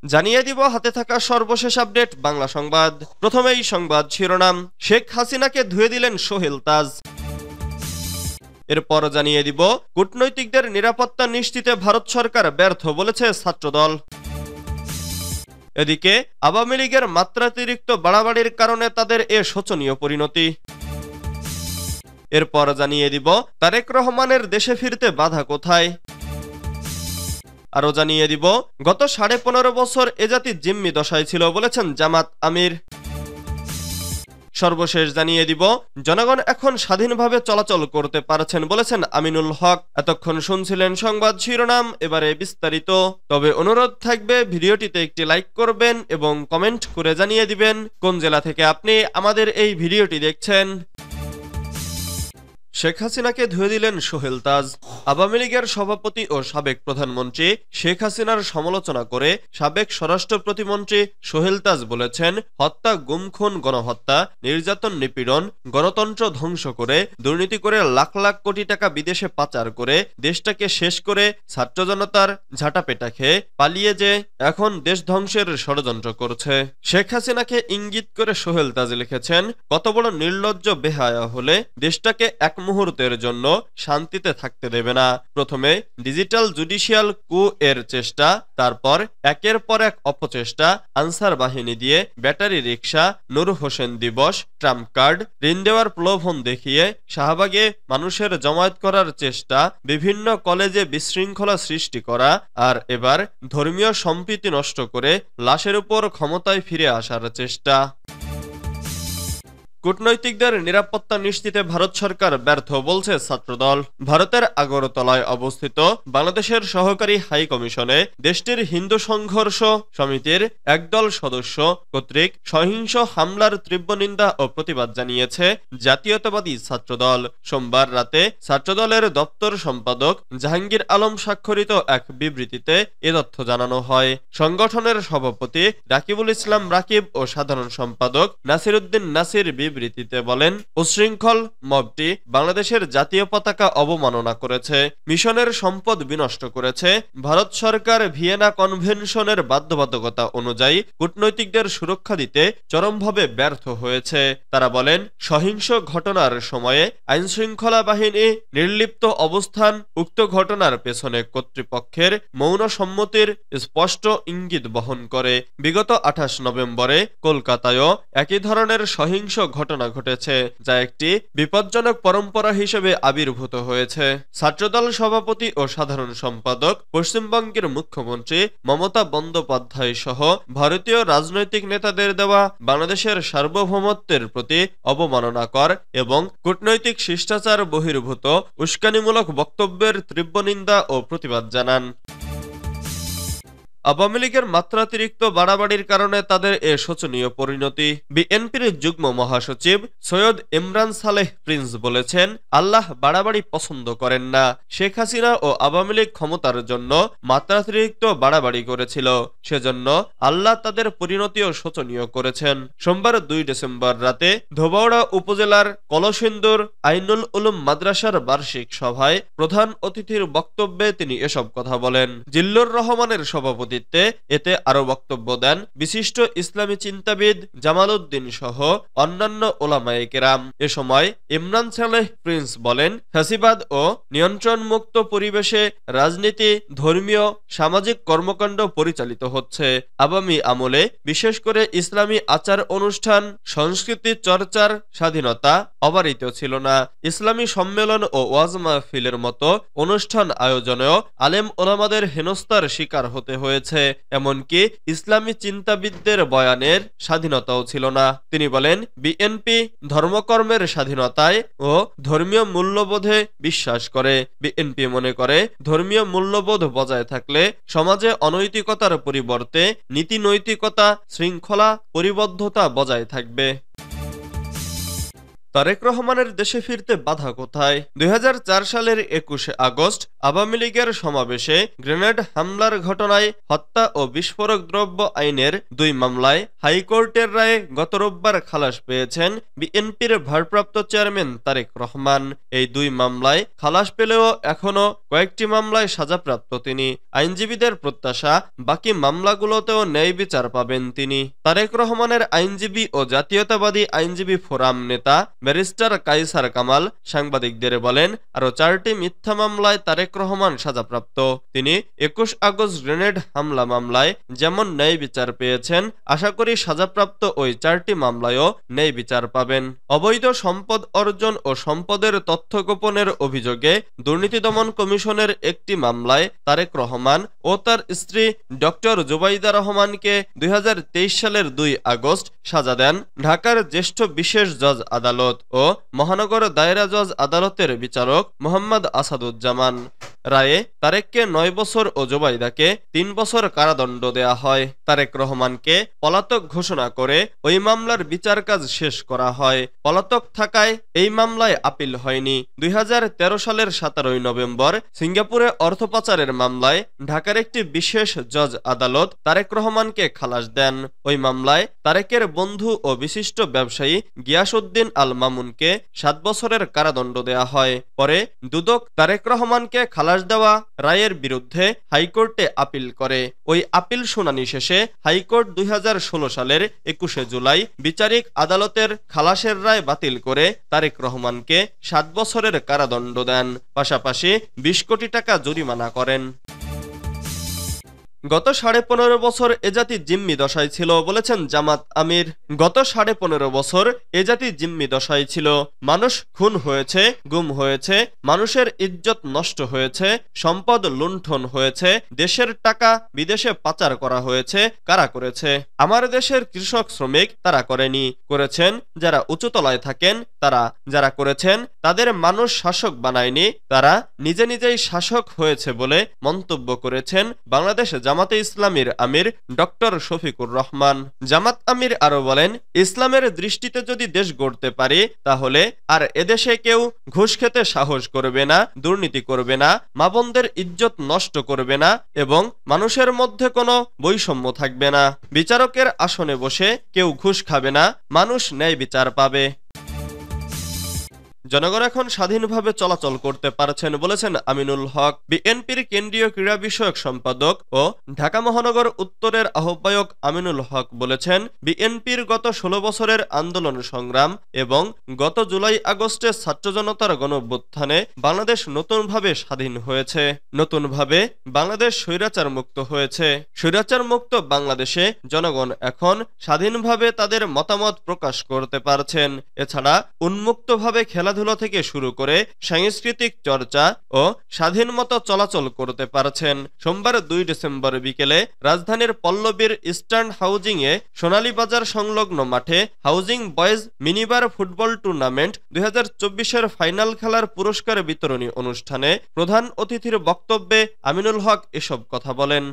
জানিয়ে দিব হাতে থাকা সর্বশেষ আপডেট বাংলা সংবাদ। প্রথমেই সংবাদ শিরোনাম, শেখ হাসিনাকে ধুয়ে দিলেন সোহেল তাজ। এরপর জানিয়ে দিব কূটনৈতিকদের নিরাপত্তা নিশ্চিতে ভারত সরকার ব্যর্থ বলেছে ছাত্রদল। এদিকে আওয়ামী লীগের মাত্রাতিরিক্ত বাড়াবাড়ির কারণে তাদের এ শোচনীয় পরিণতি। এরপর জানিয়ে দিব তারেক রহমানের দেশে ফিরতে বাধা কোথায়। আরো জানিয়ে দিব গত 15.5 বছর এ জাতি জিম্মি দশায় ছিল বলেছেন জামাত আমির। সর্বশেষ জানিয়ে দিব জনগণ এখন স্বাধীনভাবে চলাচল করতে পারছেন বলেছেন আমিনুল হক। এতক্ষণ শুনছিলেন সংবাদ শিরোনাম, এবারে বিস্তারিত। তবে অনুরোধ থাকবে ভিডিওটিতে একটি লাইক করবেন এবং কমেন্ট করে জানিয়ে দিবেন কোন জেলা থেকে আপনি আমাদের এই ভিডিওটি দেখছেন। শেখ হাসিনাকে ধুয়ে দিলেন সোহেল তাজ। আওয়ামী লীগের সভাপতি ও সাবেক প্রধানমন্ত্রী শেখ হাসিনার সমালোচনা করে সাবেক স্বরাষ্ট্র প্রতিমন্ত্রী সোহেল তাজ বলেছেন, হত্যা, গুম, খুন, গণহত্যা, নির্যাতন, নিপীড়ন, গণতন্ত্র ধ্বংস করে, দুর্নীতি করে, লাখ লাখ কোটি টাকা বিদেশে পাচার করে দেশটাকে শেষ করে ছাত্র জনতার ঝাঁটাপেটা খেয়ে পালিয়ে যে এখন দেশ ধ্বংসের ষড়যন্ত্র করছে। শেখ হাসিনাকে ইঙ্গিত করে সোহেল তাজ লিখেছেন, কত বড় নির্লজ্জ বেহায়া হলে দেশটাকে এক মুহূর্তের জন্য শান্তিতে থাকতে দেবে না। প্রথমে ডিজিটাল জুডিশিয়াল কু এর চেষ্টা, তারপর একের পর এক অপচেষ্টা, আনসার বাহিনী দিয়ে ব্যাটারি রিক্সা, নূর হোসেন দিবস, ট্রাম্প কার্ড, ঋণ দেওয়ার প্রলোভন দেখিয়ে শাহবাগে মানুষের জমায়েত করার চেষ্টা, বিভিন্ন কলেজে বিশৃঙ্খলা সৃষ্টি করা, আর এবার ধর্মীয় সম্প্রীতি নষ্ট করে লাশের উপর ক্ষমতায় ফিরে আসার চেষ্টা। কূটনৈতিকদের নিরাপত্তা নিশ্চিতে ভারত সরকার ব্যর্থ বলছে ছাত্রদল। ভারতের আগরতলায় অবস্থিত বাংলাদেশের সহকারী হাই কমিশনে দেশটির হিন্দু সংঘর্ষ সমিতির একদল সদস্য কর্তৃক সহিংস হামলার তীব্র নিন্দা ও প্রতিবাদ জানিয়েছে জাতীয়তাবাদী ছাত্রদল। সোমবার রাতে ছাত্রদলের দপ্তর সম্পাদক জাহাঙ্গীর আলম স্বাক্ষরিত এক বিবৃতিতে এ তথ্য জানানো হয়। সংগঠনের সভাপতি রাকিবুল ইসলাম রাকিব ও সাধারণ সম্পাদক নাসির উদ্দিন নাসির বিবৃতিতে বলেন, উচ্ছৃঙ্খল মবটি বাংলাদেশের জাতীয় পতাকা অবমাননা করেছে, মিশনের সম্পদ বিনষ্ট করেছে। ভারত সরকার ভিয়েনা কনভেনশনের বাধ্যবাধকতা অনুযায়ী কূটনৈতিকদের সুরক্ষা দিতে চরমভাবে ব্যর্থ হয়েছে। তারা বলেন, সহিংস ঘটনার সময়ে আইনশৃঙ্খলা বাহিনী নির্লিপ্ত অবস্থান উক্ত ঘটনার পেছনে কর্তৃপক্ষের মৌন সম্মতির স্পষ্ট ইঙ্গিত বহন করে। বিগত 28 নভেম্বরে কলকাতায়ও একই ধরনের সহিংস ঘটনা ঘটেছে, যা একটি বিপজ্জনক পরম্পরা হিসেবে আবির্ভূত হয়েছে। ছাত্রদল সভাপতি ও সাধারণ সম্পাদক পশ্চিমবঙ্গের মুখ্যমন্ত্রী মমতা বন্দ্যোপাধ্যায় সহ ভারতীয় রাজনৈতিক নেতাদের দেওয়া বাংলাদেশের সার্বভৌমত্বের প্রতি অবমাননাকর এবং কূটনৈতিক শিষ্টাচার বহির্ভূত উস্কানিমূলক বক্তব্যের তীব্র নিন্দা ও প্রতিবাদ জানান। আওয়ামী লীগের মাত্রাতিরিক্ত বাড়াবাড়ির কারণে তাদের এ শোচনীয় পরিণতি। বিএনপির যুগ্ম মহাসচিব সৈয়দ ইমরান সালেহ প্রিন্স বলেছেন, আল্লাহ বাড়াবাড়ি পছন্দ করেন না। শেখ হাসিনা ও আওয়ামী লীগ ক্ষমতার জন্য মাত্রাতিরিক্ত বাড়াবাড়ি করেছিল, সেজন্য আল্লাহ তাদের পরিণতিও শোচনীয় করেছেন। সোমবার 2 ডিসেম্বর রাতে ধোবাউড়া উপজেলার কলসিন্দুর আইনুল উলুম মাদ্রাসার বার্ষিক সভায় প্রধান অতিথির বক্তব্যে তিনি এসব কথা বলেন। জিল্লুর রহমানের সভাপতি এতে আরো বক্তব্য দেন বিশিষ্ট ইসলামী চিন্তাবিদ জামাল উদ্দিন সহ অন্যান্য ওলামায়ে কেরাম। এ সময় ইমরান সালেহ প্রিন্স বলেন, ফ্যাসিবাদ ও নিয়ন্ত্রণ মুক্ত পরিবেশে রাজনীতি, ধর্মীয়, সামাজিক কর্মকাণ্ড পরিচালিত হচ্ছে। আওয়ামী আমলে বিশেষ করে ইসলামী আচার অনুষ্ঠান, সংস্কৃতি চর্চার স্বাধীনতা অবারিত ছিল না। ইসলামী সম্মেলন ও ওয়াজ মাহফিলের মতো অনুষ্ঠান আয়োজনেও আলেম ওলামাদের হেনস্থার শিকার হতে হয়েছে। এমনকি ইসলামী চিন্তাবিদদের বয়ানের স্বাধীনতাও ছিল না। তিনি বলেন, বিএনপি ধর্মকর্মের স্বাধীনতায় ও ধর্মীয় মূল্যবোধে বিশ্বাস করে। বিএনপি মনে করে ধর্মীয় মূল্যবোধ বজায় থাকলে সমাজে অনৈতিকতার পরিবর্তে নীতি নৈতিকতা, শৃঙ্খলা, পরিবদ্ধতা বজায় থাকবে। তারেক রহমানের দেশে ফিরতে বাধা কোথায়? ২০০৪ সালের ২১শে আগস্ট আওয়ামী লীগের সমাবেশে গ্রেনেড হামলার ঘটনায় হত্যা ও বিস্ফোরক দ্রব্য আইনের ২ মামলায় হাইকোর্টের রায়ে গত রোববার খালাস পেয়েছেন বিএনপির ভারপ্রাপ্ত চেয়ারম্যান তারেক রহমান। এই ২ মামলায় খালাস পেলেও এখনও কয়েকটি মামলায় সাজাপ্রাপ্ত তিনি। আইনজীবীদের প্রত্যাশা বাকি মামলাগুলোতেও ন্যায় বিচার পাবেন তিনি। তারেক রহমানের আইনজীবী ও জাতীয়তাবাদী আইনজীবী ফোরাম নেতা ব্যারিস্টার কায়সার কামাল সাংবাদিকদের বলেন, আরও ৪টি মিথ্যা মামলায় তারেক রহমান সাজাপ্রাপ্ত। তিনি ২১ আগস্ট গ্রেনেড হামলা মামলায় যেমন ন্যায় বিচার পেয়েছেন, আশা করি সাজাপ্রাপ্ত ওই ৪টি মামলায়ও ন্যায় বিচার পাবেন। অবৈধ সম্পদ অর্জন ও সম্পদের তথ্য গোপনের অভিযোগে দুর্নীতি দমন কমিশনের একটি মামলায় তারেক রহমান ও তার স্ত্রী ডক্টর জুবাইদা রহমানকে ২০২৩ সালের ২ আগস্ট সাজা দেন ঢাকার জ্যেষ্ঠ বিশেষ জজ আদালত ও মহানগর দায়রা জজ আদালতের বিচারক মোহাম্মদ আসাদুজ্জামান। রায়ে তারেককে ৯ বছর ও জুবাইদাকে ৩ বছর কারাদণ্ড দেয়া হয়। তারেক রহমানকে পলাতক ঘোষণা করে ওই মামলার বিচার কাজ শেষ করা হয়। পলাতক থাকায় এই মামলায় আপিল হয়নি। ২০১৩ সালের ১৭ নভেম্বর সিঙ্গাপুরে অর্থ পাচারের মামলায় ঢাকার একটি বিশেষ জজ আদালত তারেক রহমানকে খালাস দেন। ওই মামলায় তারেকের বন্ধু ও বিশিষ্ট ব্যবসায়ী গিয়াসউদ্দিন আল মামুনকে ৭ বছরের কারাদণ্ড দেয়া হয়। পরে দুদক তারেক রহমানকে খালাস দেওয়া রায়ের বিরুদ্ধে হাইকোর্টে আপিল করে। ওই আপিল শুনানি শেষে হাইকোর্ট ২০১৬ সালের ২১শে জুলাই বিচারিক আদালতের খালাসের রায় বাতিল করে তারেক রহমানকে ৭ বছরের কারাদণ্ড দেন, পাশাপাশি ২০ কোটি টাকা জরিমানা করেন। গত ১৫.৫ বছর এ জাতি জিম্মি দশায় ছিল বলেছেন জামাত আমির। গত ১৫.৫ বছর এ জাতি জিম্মি দশায় ছিল। মানুষ খুন হয়েছে, গুম হয়েছে, মানুষের ইজ্জত নষ্ট হয়েছে, সম্পদ লুণ্ঠন হয়েছে, দেশের টাকা বিদেশে পাচার করা হয়েছে। কারা করেছে? আমার দেশের কৃষক শ্রমিক তারা করেনি, করেছেন যারা উঁচুতলায় থাকেন তারা। যারা করেছেন তাদের মানুষ শাসক বানায়নি, তারা নিজে নিজেই শাসক হয়েছে বলে মন্তব্য করেছেন বাংলাদেশ জামাতে ইসলামীর আমির ডক্টর শফিকুর রহমান। জামাত আমির আরো বলেন, ইসলামের দৃষ্টিতে যদি দেশ গড়তে পারি তাহলে আর এদেশে কেউ ঘুষ খেতে সাহস করবে না, দুর্নীতি করবে না, মা বোনদের ইজ্জত নষ্ট করবে না এবং মানুষের মধ্যে কোনো বৈষম্য থাকবে না। বিচারকের আসনে বসে কেউ ঘুষ খাবে না, মানুষ ন্যায় বিচার পাবে। জনগণ এখন স্বাধীনভাবে চলাচল করতে পারছেন বলেছেন আমিনুল হক। বিএনপির কেন্দ্রীয় ক্রীড়া বিষয়ক সম্পাদক ও ঢাকা মহানগর উত্তরের আহ্বায়ক আমিনুল হক বলেছেন, বিএনপির গত ১৬ বছরের আন্দোলন সংগ্রাম এবং গত জুলাই আগস্টে ছাত্র জনতার গণঅভ্যুত্থানে বাংলাদেশ নতুনভাবে স্বাধীন হয়েছে। নতুনভাবে বাংলাদেশ স্বৈরাচার মুক্ত হয়েছে। স্বৈরাচার মুক্ত বাংলাদেশে জনগণ এখন স্বাধীনভাবে তাদের মতামত প্রকাশ করতে পারছেন। এছাড়া উন্মুক্তভাবে খেলাধুলা থেকে শুরু করে সাংস্কৃতিক চর্চা ও স্বাধীন মতো চলাচল করতে পারছেন। সোমবার ২ ডিসেম্বর বিকেলে রাজধানীর পল্লবীর ইস্টার্ন হাউজিং এ সোনালী বাজার সংলগ্ন মাঠে হাউজিং বয়েজ মিনিবার ফুটবল টুর্নামেন্ট ২০২৪-এর ফাইনাল খেলার পুরস্কার বিতরণী অনুষ্ঠানে প্রধান অতিথির বক্তব্যে আমিনুল হক এসব কথা বলেন।